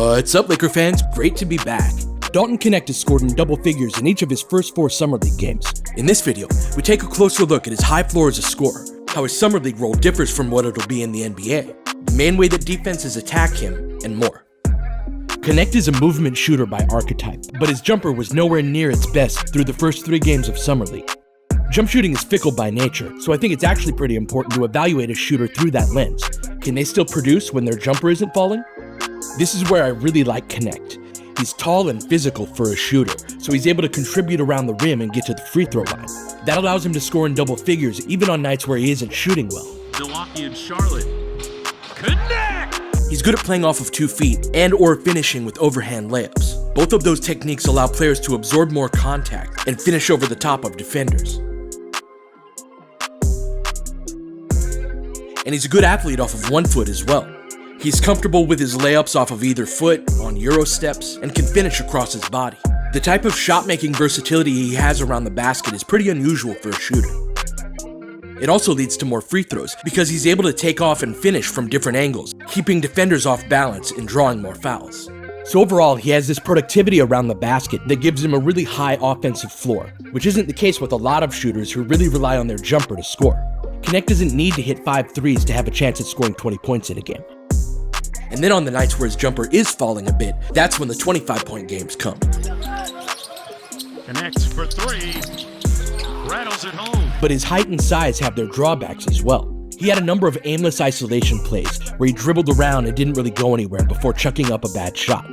What's up, Laker fans? Great to be back. Dalton Knecht has scored in double figures in each of his first 4 Summer League games. In this video, we take a closer look at his high floor as a scorer, how his Summer League role differs from what it'll be in the NBA, the main way that defenses attack him, and more. Knecht is a movement shooter by archetype, but his jumper was nowhere near its best through the first 3 games of Summer League. Jump shooting is fickle by nature, so I think it's actually pretty important to evaluate a shooter through that lens. Can they still produce when their jumper isn't falling? This is where I really like Knecht. He's tall and physical for a shooter, so he's able to contribute around the rim and get to the free throw line. That allows him to score in double figures even on nights where he isn't shooting well. Milwaukee and Charlotte. Knecht! He's good at playing off of 2 feet and or finishing with overhand layups. Both of those techniques allow players to absorb more contact and finish over the top of defenders. And he's a good athlete off of 1 foot as well. He's comfortable with his layups off of either foot, on Euro steps, and can finish across his body. The type of shot-making versatility he has around the basket is pretty unusual for a shooter. It also leads to more free throws because he's able to take off and finish from different angles, keeping defenders off balance and drawing more fouls. So overall, he has this productivity around the basket that gives him a really high offensive floor, which isn't the case with a lot of shooters who really rely on their jumper to score. Knecht doesn't need to hit 5 threes to have a chance at scoring 20 points in a game. And then on the nights where his jumper is falling a bit, that's when the 25-point games come. Knecht for 3. Rattles it home. But his height and size have their drawbacks as well. He had a number of aimless isolation plays where he dribbled around and didn't really go anywhere before chucking up a bad shot.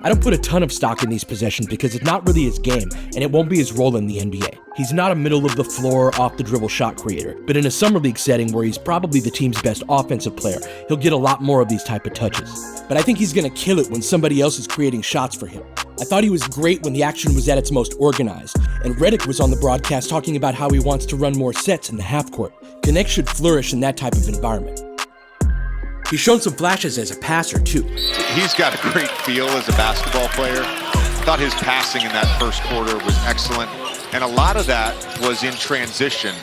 I don't put a ton of stock in these possessions because it's not really his game and it won't be his role in the NBA. He's not a middle-of-the-floor, off-the-dribble shot creator, but in a Summer League setting where he's probably the team's best offensive player, he'll get a lot more of these type of touches. But I think he's gonna kill it when somebody else is creating shots for him. I thought he was great when the action was at its most organized, and Redick was on the broadcast talking about how he wants to run more sets in the half court. Knecht should flourish in that type of environment. He's shown some flashes as a passer, too. He's got a great feel as a basketball player. I thought his passing in that first quarter was excellent, and a lot of that was in transition.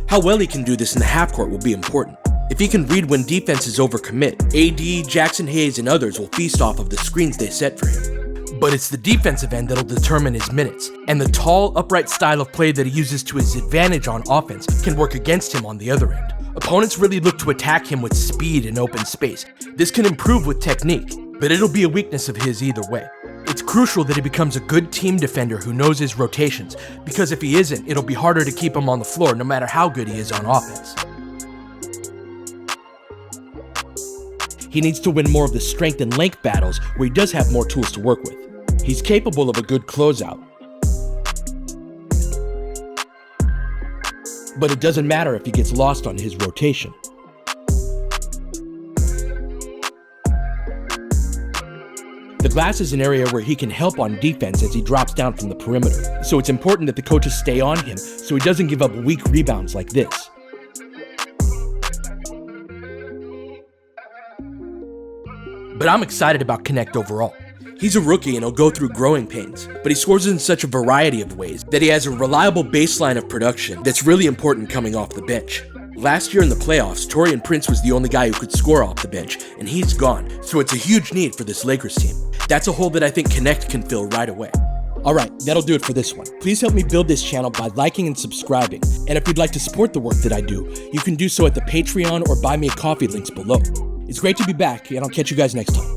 How well he can do this in the half court will be important. If he can read when defenses overcommit, AD, Jackson Hayes, and others will feast off of the screens they set for him. But it's the defensive end that'll determine his minutes, and the tall, upright style of play that he uses to his advantage on offense can work against him on the other end. Opponents really look to attack him with speed and open space. This can improve with technique, but it'll be a weakness of his either way. It's crucial that he becomes a good team defender who knows his rotations, because if he isn't, it'll be harder to keep him on the floor no matter how good he is on offense. He needs to win more of the strength and length battles where he does have more tools to work with. He's capable of a good closeout, but it doesn't matter if he gets lost on his rotation. The glass is an area where he can help on defense as he drops down from the perimeter, so it's important that the coaches stay on him so he doesn't give up weak rebounds like this. But I'm excited about Knecht overall. He's a rookie and he'll go through growing pains, but he scores in such a variety of ways that he has a reliable baseline of production that's really important coming off the bench. Last year in the playoffs, Taurean Prince was the only guy who could score off the bench, and he's gone, so it's a huge need for this Lakers team. That's a hole that I think Knecht can fill right away. Alright, that'll do it for this one. Please help me build this channel by liking and subscribing, and if you'd like to support the work that I do, you can do so at the Patreon or Buy Me a Coffee links below. It's great to be back, and I'll catch you guys next time.